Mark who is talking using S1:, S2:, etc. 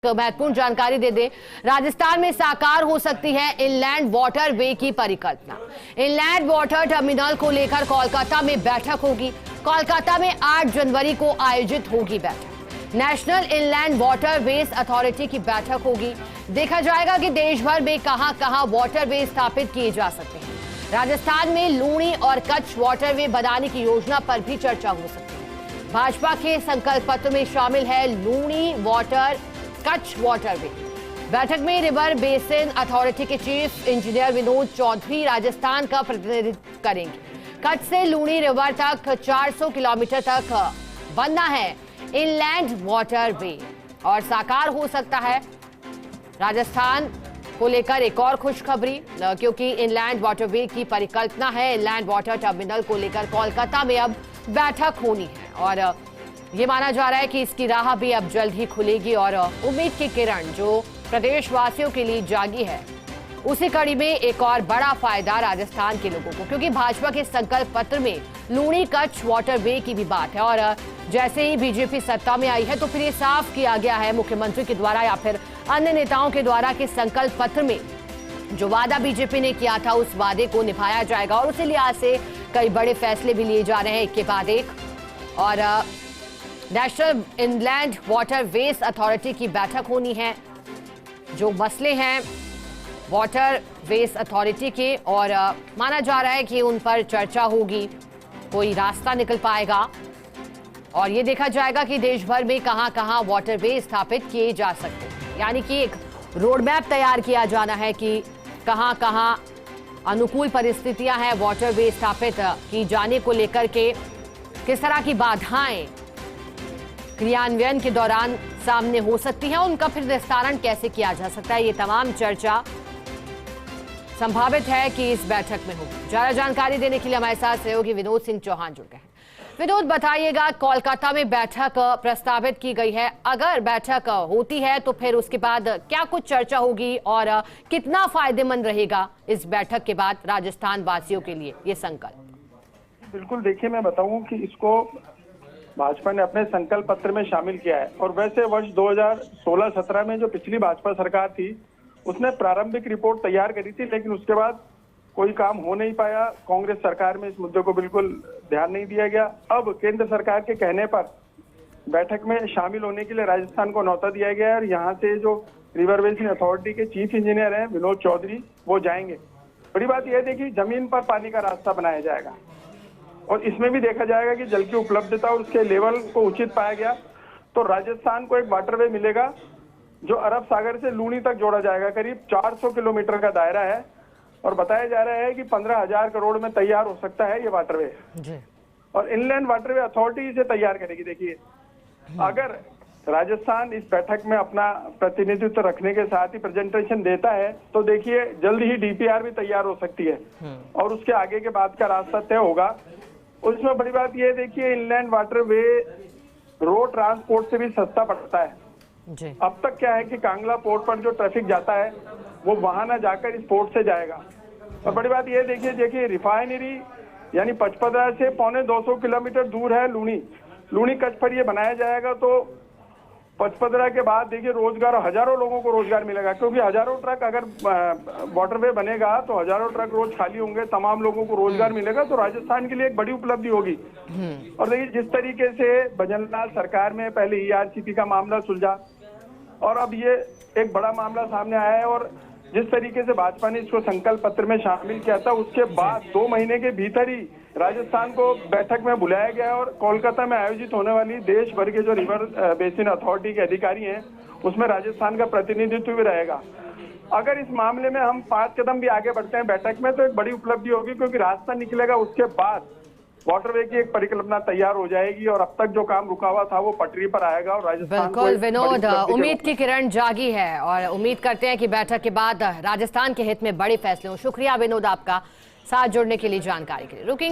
S1: महत्वपूर्ण जानकारी दे दें। राजस्थान में साकार हो सकती है इनलैंड वाटर वे की परिकल्पना। इनलैंड वाटर टर्मिनल को लेकर कोलकाता में बैठक होगी। कोलकाता में 8 जनवरी को आयोजित होगी बैठक। National inland water veg authority की बैठक होगी। देखा जाएगा कि देश भर में कहां-कहां वाटर वे स्थापित किए जा सकते हैं। राजस्थान में लूणी और कच्छ वाटर वे बनाने की योजना पर भी चर्चा हो सकती है। भाजपा के संकल्प पत्र में शामिल है लूणी वाटर कच्छ वाटरवे। बैठक में रिवर बेसिन अथॉरिटी के चीफ इंजीनियर विनोद चौधरी राजस्थान का प्रतिनिधित्व करेंगे। कच्छ से लूणी रिवर तक 400 किलोमीटर तक बनना है इनलैंड वाटरवे और साकार हो सकता है राजस्थान को लेकर एक और खुशखबरी, क्योंकि इनलैंड वाटरवे की परिकल्पना है। इनलैंड वाटर टर्मिनल को लेकर कोलकाता में अब बैठक होनी है और ये माना जा रहा है कि इसकी राह भी अब जल्द ही खुलेगी और उम्मीद की किरण जो प्रदेशवासियों के लिए जागी है, उसी कड़ी में एक और बड़ा फायदा राजस्थान के लोगों को, क्योंकि भाजपा के संकल्प पत्र में लूणी कच्छ वाटरवे की भी बात है और जैसे ही बीजेपी सत्ता में आई है तो फिर ये साफ किया गया है मुख्यमंत्री के द्वारा या फिर अन्य नेताओं के द्वारा कि संकल्प पत्र में जो वादा बीजेपी ने किया था उस वादे को निभाया जाएगा और उसी लिहाज से कई बड़े फैसले भी लिए जा रहे हैं एक के बाद एक। और national inland water veg authority की बैठक होनी है। जो मसले हैं वाटर वेज अथॉरिटी के और माना जा रहा है कि उन पर चर्चा होगी, कोई रास्ता निकल पाएगा और ये देखा जाएगा कि देश भर में कहां-कहां वाटर वे स्थापित किए जा सकते हैं। यानी कि एक रोड मैप तैयार किया जाना है कि कहां-कहां अनुकूल परिस्थितियां हैं वाटर वे स्थापित की जाने को लेकर के, किस तरह की बाधाएं क्रियान्वयन के दौरान सामने हो सकती है, उनका फिर निस्तारण कैसे किया जा सकता है, ये तमाम चर्चा संभावित है कि इस बैठक में होगी। ज्यादा जानकारी देने के लिए हमारे साथ सहयोगी विनोद सिंह चौहान जुड़ गए हैं। विनोद, बताइएगा, कोलकाता में बैठक प्रस्तावित की गई है, अगर बैठक होती है तो फिर उसके बाद क्या कुछ चर्चा होगी और कितना फायदेमंद रहेगा इस बैठक के बाद राजस्थान वासियों के लिए ये संकल्प?
S2: बिल्कुल, देखिए, मैं बताऊं कि इसको भाजपा ने अपने संकल्प पत्र में शामिल किया है और वैसे वर्ष 2016-17 में जो पिछली भाजपा सरकार थी उसने प्रारंभिक रिपोर्ट तैयार करी थी, लेकिन उसके बाद कोई काम हो नहीं पाया। कांग्रेस सरकार में इस मुद्दे को बिल्कुल ध्यान नहीं दिया गया। अब केंद्र सरकार के कहने पर बैठक में शामिल होने के लिए राजस्थान को न्योता दिया गया है और यहाँ से जो रिवर बेसिन अथॉरिटी के चीफ इंजीनियर हैं विनोद चौधरी, वो जाएंगे। बड़ी बात यह है कि जमीन पर पानी का रास्ता बनाया जाएगा और इसमें भी देखा जाएगा कि जल की उपलब्धता और उसके लेवल को उचित पाया गया तो राजस्थान को एक वाटरवे मिलेगा जो अरब सागर से लूणी तक जोड़ा जाएगा। करीब 400 किलोमीटर का दायरा है और बताया जा रहा है कि 15,000 करोड़ में तैयार हो सकता है ये वाटरवे और इनलैंड वाटरवे अथॉरिटी इसे तैयार करेगी। देखिए, अगर राजस्थान इस बैठक में अपना प्रतिनिधित्व रखने के साथ ही प्रेजेंटेशन देता है तो देखिए जल्द ही डीपीआर भी तैयार हो सकती है और उसके आगे के बाद का रास्ता तय होगा। उसमें बड़ी बात यह है, देखिए, इनलैंड वाटरवे रोड ट्रांसपोर्ट से भी सस्ता पड़ता है जी। अब तक क्या है कि कांगला पोर्ट पर जो ट्रैफिक जाता है वो वहां ना जाकर इस पोर्ट से जाएगा और बड़ी बात यह देखिए रिफाइनरी यानी पचपदरा से 250 किलोमीटर दूर है लूणी कच्छ पर ये बनाया जाएगा तो पचपदरा के बाद देखिए रोजगार, हजारों लोगों को रोजगार मिलेगा, क्योंकि हजारों ट्रक, अगर वाटरवे बनेगा तो हजारों ट्रक रोज खाली होंगे, तमाम लोगों को रोजगार मिलेगा तो राजस्थान के लिए एक बड़ी उपलब्धि होगी। और देखिए जिस तरीके से भजनलाल सरकार में पहले ईआरसीपी का मामला सुलझा और अब ये एक बड़ा मामला सामने आया है और जिस तरीके से भाजपा ने इसको संकल्प पत्र में शामिल किया था उसके बाद 2 महीने के भीतर ही राजस्थान को बैठक में बुलाया गया और कोलकाता में आयोजित होने वाली देश भर के जो रिवर बेसिन अथॉरिटी के अधिकारी हैं उसमें राजस्थान का प्रतिनिधित्व भी रहेगा। अगर इस मामले में हम 5 कदम भी आगे बढ़ते हैं बैठक में तो एक बड़ी उपलब्धि होगी, क्योंकि रास्ता निकलेगा, उसके बाद वाटरवे की एक परिकल्पना तैयार हो जाएगी और अब तक जो काम रुका हुआ था वो पटरी पर आएगा और राजस्थान
S1: बिल्कुल विनोद, उम्मीद की किरण जागी है और उम्मीद करते हैं कि बैठक के बाद राजस्थान के हित में बड़े फैसले हों। शुक्रिया विनोद आपका साथ जुड़ने के लिए, जानकारी के लिए। रुकेंगे।